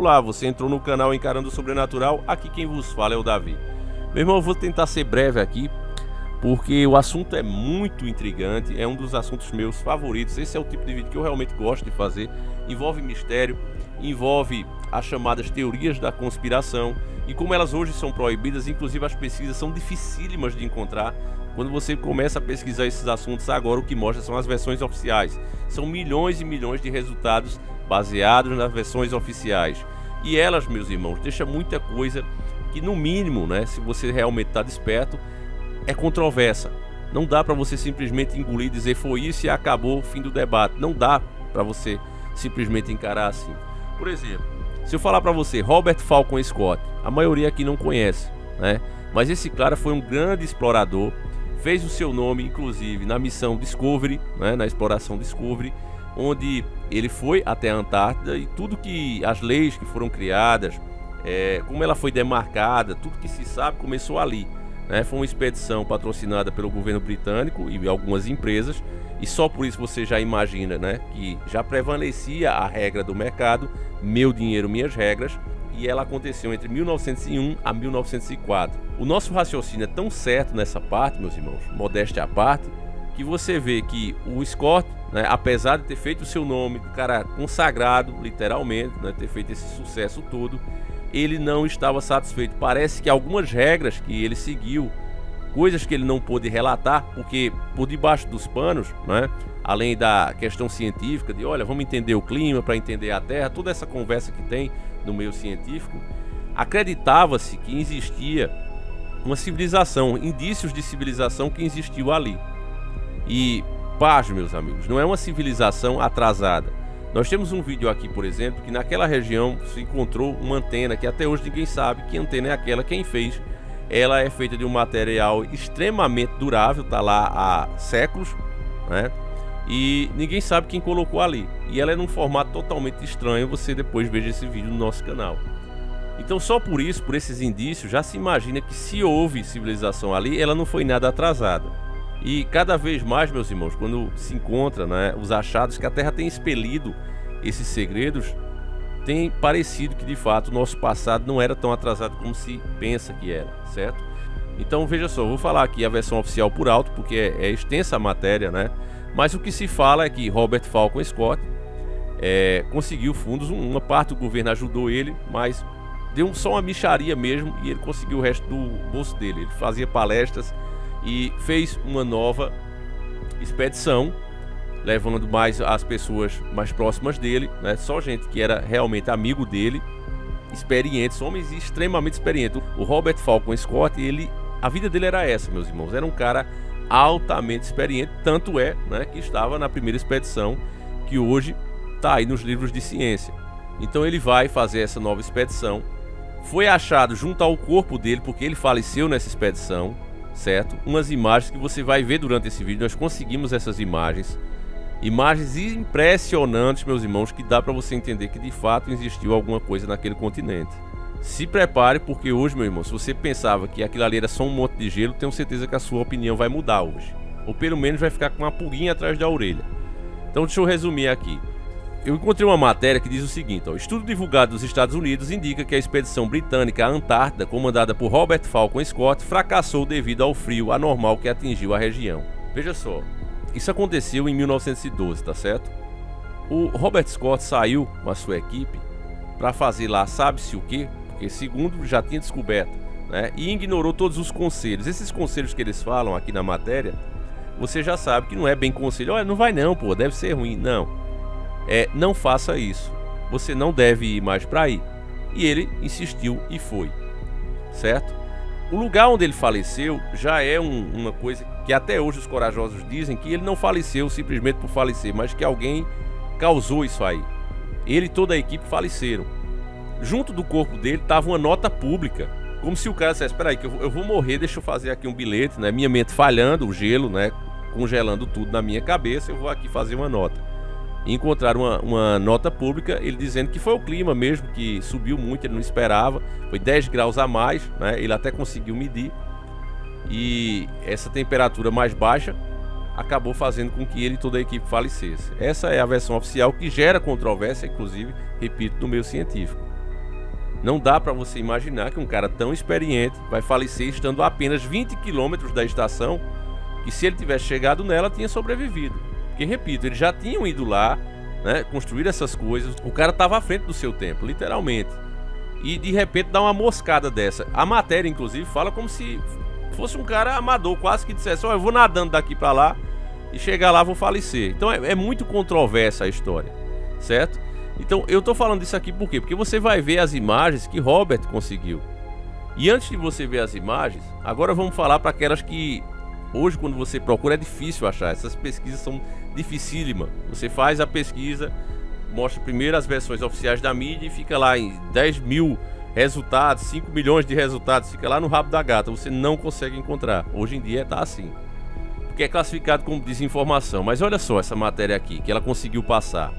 Olá, você entrou no canal Encarando o Sobrenatural, aqui quem vos fala é o Davi. Meu irmão, eu vou tentar ser breve aqui, porque o assunto é muito intrigante, é um dos assuntos meus favoritos. Esse é o tipo de vídeo que eu realmente gosto de fazer. Envolve mistério, envolve as chamadas teorias da conspiração, e como elas hoje são proibidas, inclusive as pesquisas são dificílimas de encontrar. Quando você começa a pesquisar esses assuntos agora, o que mostra são as versões oficiais. São milhões e milhões de resultados baseados nas versões oficiais. E elas, meus irmãos, deixam muita coisa que, no mínimo, né, se você realmente está desperto, é controversa. Não dá para você simplesmente engolir e dizer foi isso e acabou o fim do debate. Não dá para você simplesmente encarar assim. Por exemplo, se eu falar para você Robert Falcon Scott, a maioria aqui não conhece, né? Mas esse cara foi um grande explorador, fez o seu nome inclusive na missão Discovery, né? Na exploração Discovery, onde ele foi até a Antártida, e tudo que as leis que foram criadas, como ela foi demarcada, tudo que se sabe começou ali, né? Foi uma expedição patrocinada pelo governo britânico e algumas empresas, e só por isso você já imagina, né, que já prevalecia a regra do mercado, meu dinheiro, minhas regras, e ela aconteceu entre 1901 a 1904. O nosso raciocínio é tão certo nessa parte, meus irmãos, modéstia à parte, que você vê que o Scott, né, apesar de ter feito o seu nome, o cara consagrado, literalmente, né, ter feito esse sucesso todo, ele não estava satisfeito. Parece que algumas regras que ele seguiu, coisas que ele não pôde relatar, porque por debaixo dos panos, né, além da questão científica, de olha, vamos entender o clima para entender a Terra, toda essa conversa que tem no meio científico, acreditava-se que existia uma civilização, indícios de civilização que existiu ali. E, pasme, meus amigos, não é uma civilização atrasada. Nós temos um vídeo aqui, por exemplo, que naquela região se encontrou uma antena que até hoje ninguém sabe que antena é aquela, quem fez. Ela é feita de um material extremamente durável, tá lá há séculos, né? E ninguém sabe quem colocou ali. E ela é num formato totalmente estranho, você depois veja esse vídeo no nosso canal. Então só por isso, por esses indícios, já se imagina que se houve civilização ali, ela não foi nada atrasada. E cada vez mais, meus irmãos, quando se encontra, né, os achados que a Terra tem expelido esses segredos, tem parecido que de fato o nosso passado não era tão atrasado como se pensa que era, certo? Então veja só, eu vou falar aqui a versão oficial por alto, porque é extensa a matéria, né? Mas o que se fala é que Robert Falcon Scott conseguiu fundos, uma parte do governo ajudou ele, mas deu só uma mixaria mesmo, e ele conseguiu o resto do bolso dele. Ele fazia palestras e fez uma nova expedição, levando mais as pessoas mais próximas dele, né? Só gente que era realmente amigo dele, experientes, homens extremamente experientes. O Robert Falcon Scott, a vida dele era essa, meus irmãos, era um cara altamente experiente, tanto é, né, que estava na primeira expedição, que hoje está aí nos livros de ciência. Então ele vai fazer essa nova expedição. Foi achado junto ao corpo dele, porque ele faleceu nessa expedição, certo? Umas imagens que você vai ver durante esse vídeo. Nós conseguimos essas imagens impressionantes, meus irmãos, que dá para você entender que de fato existiu alguma coisa naquele continente. Se prepare, porque hoje, meu irmão, se você pensava que aquilo ali era só um monte de gelo, tenho certeza que a sua opinião vai mudar hoje, ou pelo menos vai ficar com uma pulguinha atrás da orelha. Então deixa eu resumir aqui. Eu encontrei uma matéria que diz o seguinte, ó: estudo divulgado dos Estados Unidos indica que a expedição britânica à Antártida, comandada por Robert Falcon Scott, fracassou devido ao frio anormal que atingiu a região. Veja só, isso aconteceu em 1912, tá certo? O Robert Scott saiu com a sua equipe para fazer lá sabe-se o que, porque segundo já tinha descoberto, né? E ignorou todos os conselhos. Esses conselhos que eles falam aqui na matéria, você já sabe que não é bem conselho. Olha, não vai não, pô, deve ser ruim. Não. Não faça isso. Você não deve ir mais para aí. E ele insistiu e foi, certo? O lugar onde ele faleceu já é uma coisa que até hoje os corajosos dizem que ele não faleceu simplesmente por falecer, mas que alguém causou isso aí. Ele e toda a equipe faleceram. Junto do corpo dele estava uma nota pública, como se o cara dissesse: espera aí que eu vou morrer, deixa eu fazer aqui um bilhete, né? Minha mente falhando, o gelo, né, congelando tudo na minha cabeça, eu vou aqui fazer uma nota. E encontraram uma nota pública, ele dizendo que foi o clima mesmo, que subiu muito, ele não esperava, foi 10 graus a mais, né? Ele até conseguiu medir, e essa temperatura mais baixa acabou fazendo com que ele e toda a equipe falecesse. Essa é a versão oficial, que gera controvérsia, inclusive, repito, no meio científico. Não dá para você imaginar que um cara tão experiente vai falecer estando a apenas 20 quilômetros da estação, que se ele tivesse chegado nela, tinha sobrevivido. Porque, repito, eles já tinham ido lá, né, construir essas coisas. O cara estava à frente do seu tempo, literalmente. E de repente dá uma moscada dessa. A matéria, inclusive, fala como se fosse um cara amador, quase que dissesse: eu vou nadando daqui para lá e chegar lá vou falecer. Então é muito controversa a história, certo? Então eu tô falando isso aqui por quê? Porque você vai ver as imagens que Robert conseguiu. E antes de você ver as imagens, agora vamos falar para aquelas que hoje, quando você procura, é difícil achar. Essas pesquisas são dificílimas. Você faz a pesquisa, mostra primeiro as versões oficiais da mídia e fica lá em 10 mil resultados, 5 milhões de resultados, fica lá no rabo da gata, você não consegue encontrar. Hoje em dia tá assim, porque é classificado como desinformação. Mas olha só essa matéria aqui, que ela conseguiu passar.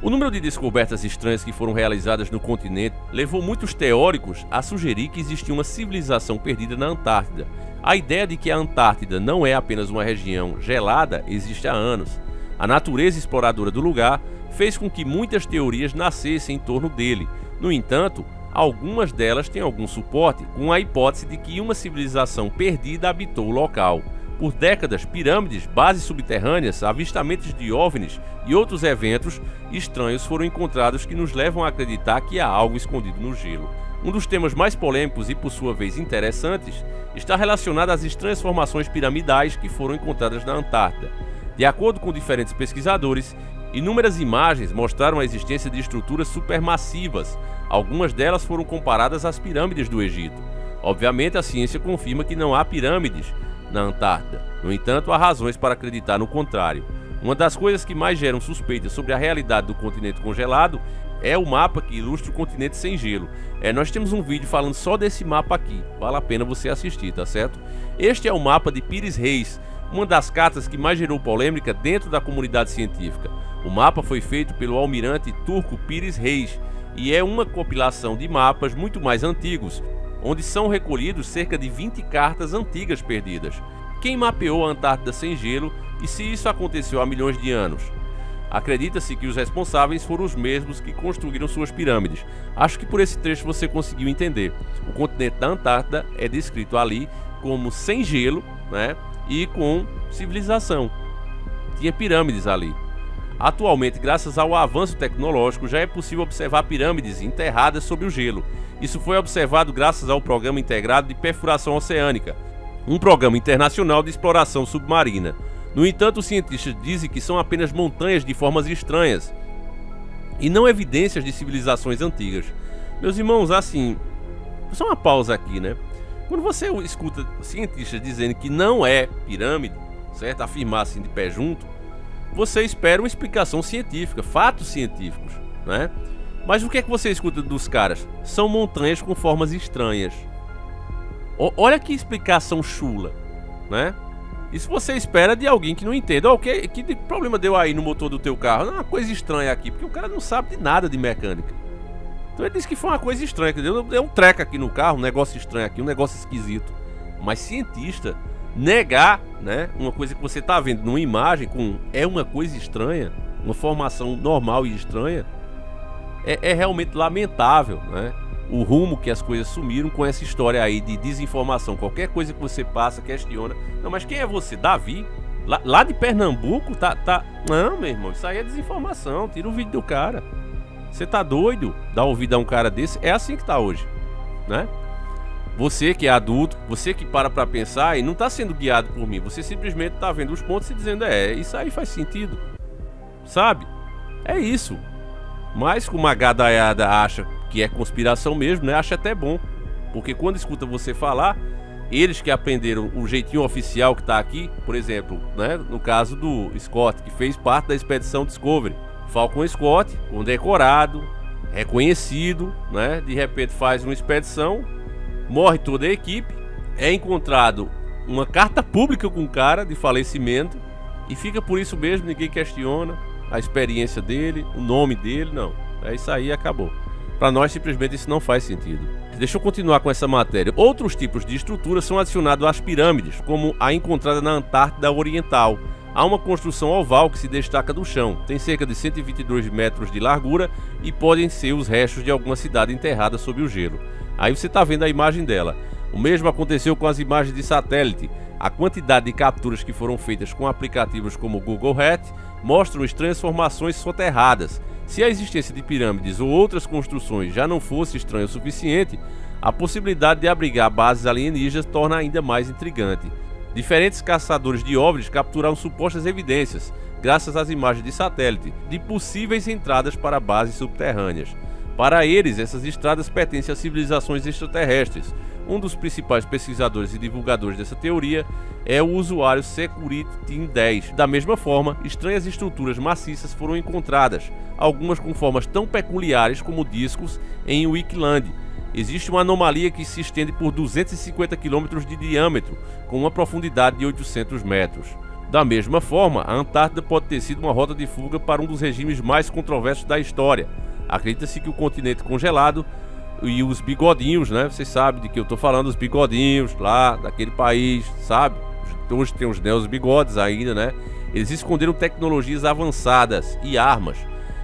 O número de descobertas estranhas que foram realizadas no continente levou muitos teóricos a sugerir que existia uma civilização perdida na Antártida. A ideia de que a Antártida não é apenas uma região gelada existe há anos. A natureza exploradora do lugar fez com que muitas teorias nascessem em torno dele. No entanto, algumas delas têm algum suporte, com a hipótese de que uma civilização perdida habitou o local. Por décadas, pirâmides, bases subterrâneas, avistamentos de OVNIs e outros eventos estranhos foram encontrados que nos levam a acreditar que há algo escondido no gelo. Um dos temas mais polêmicos e, por sua vez, interessantes está relacionado às estranhas formações piramidais que foram encontradas na Antártida. De acordo com diferentes pesquisadores, inúmeras imagens mostraram a existência de estruturas supermassivas. Algumas delas foram comparadas às pirâmides do Egito. Obviamente, a ciência confirma que não há pirâmides na Antártida. No entanto, há razões para acreditar no contrário. Uma das coisas que mais geram suspeitas sobre a realidade do continente congelado é o mapa que ilustra o continente sem gelo. Nós temos um vídeo falando só desse mapa aqui, vale a pena você assistir, tá certo? Este é o mapa de Pires Reis, uma das cartas que mais gerou polêmica dentro da comunidade científica. O mapa foi feito pelo almirante turco Pires Reis e é uma compilação de mapas muito mais antigos, onde são recolhidos cerca de 20 cartas antigas perdidas. Quem mapeou a Antártida sem gelo e se isso aconteceu há milhões de anos? Acredita-se que os responsáveis foram os mesmos que construíram suas pirâmides. Acho que por esse trecho você conseguiu entender. O continente da Antártida é descrito ali como sem gelo, né, e com civilização. Tinha pirâmides ali. Atualmente, graças ao avanço tecnológico, já é possível observar pirâmides enterradas sob o gelo. Isso foi observado graças ao Programa Integrado de Perfuração Oceânica, um programa internacional de exploração submarina. No entanto, os cientistas dizem que são apenas montanhas de formas estranhas e não evidências de civilizações antigas. Meus irmãos, assim, só uma pausa aqui, né? Quando você escuta cientistas dizendo que não é pirâmide, certo? Afirmar assim de pé junto, você espera uma explicação científica, fatos científicos, né? Mas o que é que você escuta dos caras? São montanhas com formas estranhas. Olha que explicação chula, né? Isso você espera de alguém que não entenda. Que problema deu aí no motor do teu carro? Não, uma coisa estranha aqui, porque o cara não sabe de nada de mecânica. Então ele disse que foi uma coisa estranha, que deu um treco aqui no carro, um negócio estranho aqui, um negócio esquisito. Mas cientista negar, né, uma coisa que você está vendo numa imagem é uma coisa estranha, uma formação normal e estranha, é realmente lamentável, né? O rumo que as coisas sumiram com essa história aí de desinformação. Qualquer coisa que você passa, questiona. Não, mas quem é você? Davi? Lá de Pernambuco? Não, meu irmão, isso aí é desinformação. Tira o vídeo do cara. Você tá doido? Dar ouvido a um cara desse? É assim que tá hoje, né? Você que é adulto, você que para pra pensar e não tá sendo guiado por mim. Você simplesmente tá vendo os pontos e dizendo, isso aí faz sentido. Sabe? É isso. Mas como a gadaiada acha que é conspiração mesmo, né? Acha até bom. Porque quando escuta você falar, eles que aprenderam o jeitinho oficial que tá aqui, por exemplo, né? No caso do Scott, que fez parte da expedição Discovery. Falcon Scott, condecorado, reconhecido, né? De repente faz uma expedição, morre toda a equipe, é encontrado uma carta pública com o cara de falecimento e fica por isso mesmo, ninguém questiona a experiência dele, o nome dele, não. É isso aí, acabou. Para nós, simplesmente, isso não faz sentido. Deixa eu continuar com essa matéria. Outros tipos de estruturas são adicionados às pirâmides, como a encontrada na Antártida Oriental. Há uma construção oval que se destaca do chão, tem cerca de 122 metros de largura e podem ser os restos de alguma cidade enterrada sob o gelo. Aí você está vendo a imagem dela. O mesmo aconteceu com as imagens de satélite. A quantidade de capturas que foram feitas com aplicativos como o Google Earth mostram estranhas formações soterradas. Se a existência de pirâmides ou outras construções já não fosse estranha o suficiente, a possibilidade de abrigar bases alienígenas torna ainda mais intrigante. Diferentes caçadores de OVNIs capturaram supostas evidências, graças às imagens de satélite, de possíveis entradas para bases subterrâneas. Para eles, essas estradas pertencem a civilizações extraterrestres. Um dos principais pesquisadores e divulgadores dessa teoria é o usuário Security Team 10. Da mesma forma, estranhas estruturas maciças foram encontradas, algumas com formas tão peculiares como discos em Wikiland. Existe uma anomalia que se estende por 250 km de diâmetro, com uma profundidade de 800 metros. Da mesma forma, a Antártida pode ter sido uma rota de fuga para um dos regimes mais controversos da história. Acredita-se que o continente congelado e os bigodinhos, né? Vocês sabem de que eu estou falando, os bigodinhos lá daquele país, sabe? Hoje tem os neos-bigodes ainda, né? Eles esconderam tecnologias avançadas e armas.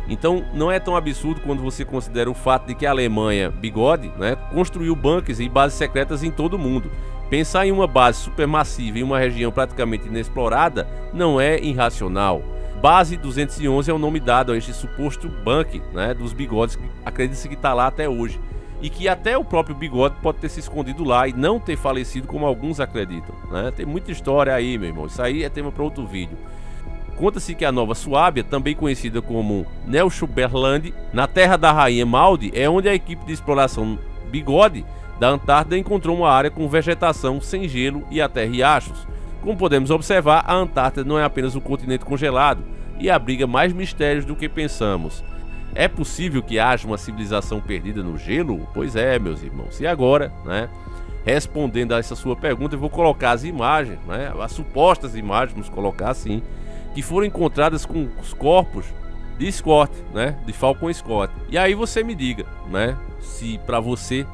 Então não é tão absurdo quando você considera o fato de que a Alemanha, bigode, né, construiu bunkers e bases secretas em todo o mundo. Pensar em uma base supermassiva em uma região praticamente inexplorada não é irracional. Base 211 é o nome dado a este suposto bunker, né, dos bigodes, que acredita-se que está lá até hoje. E que até o próprio bigode pode ter se escondido lá e não ter falecido como alguns acreditam, né? Tem muita história aí, meu irmão. Isso aí é tema para outro vídeo. Conta-se que a Nova Suábia, também conhecida como Neuschuberland, na terra da rainha Maldi, é onde a equipe de exploração Bigode da Antártida encontrou uma área com vegetação sem gelo e até riachos. Como podemos observar, a Antártida não é apenas um continente congelado e abriga mais mistérios do que pensamos. É possível que haja uma civilização perdida no gelo? Pois é, meus irmãos. E agora, né? Respondendo a essa sua pergunta, eu vou colocar as imagens, né? As supostas imagens, vamos colocar assim, que foram encontradas com os corpos de Scott, né? De Falcon Scott. E aí você me diga, né? Se para você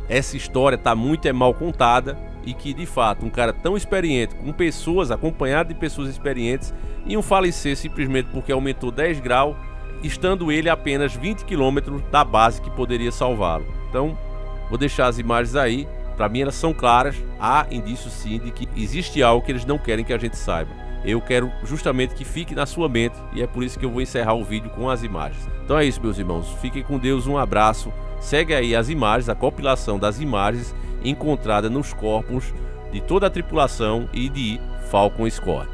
essa história tá muito mal contada e que de fato um cara tão experiente, com pessoas, acompanhado de pessoas experientes, iam falecer simplesmente porque aumentou 10 graus, estando ele a apenas 20 km da base que poderia salvá-lo. Então, vou deixar as imagens aí. Para mim elas são claras. Há indícios sim de que existe algo que eles não querem que a gente saiba. Eu quero justamente que fique na sua mente e é por isso que eu vou encerrar o vídeo com as imagens. Então é isso, meus irmãos. Fiquem com Deus, um abraço. Segue aí as imagens, a compilação das imagens encontradas nos corpos de toda a tripulação e de Falcon Scott.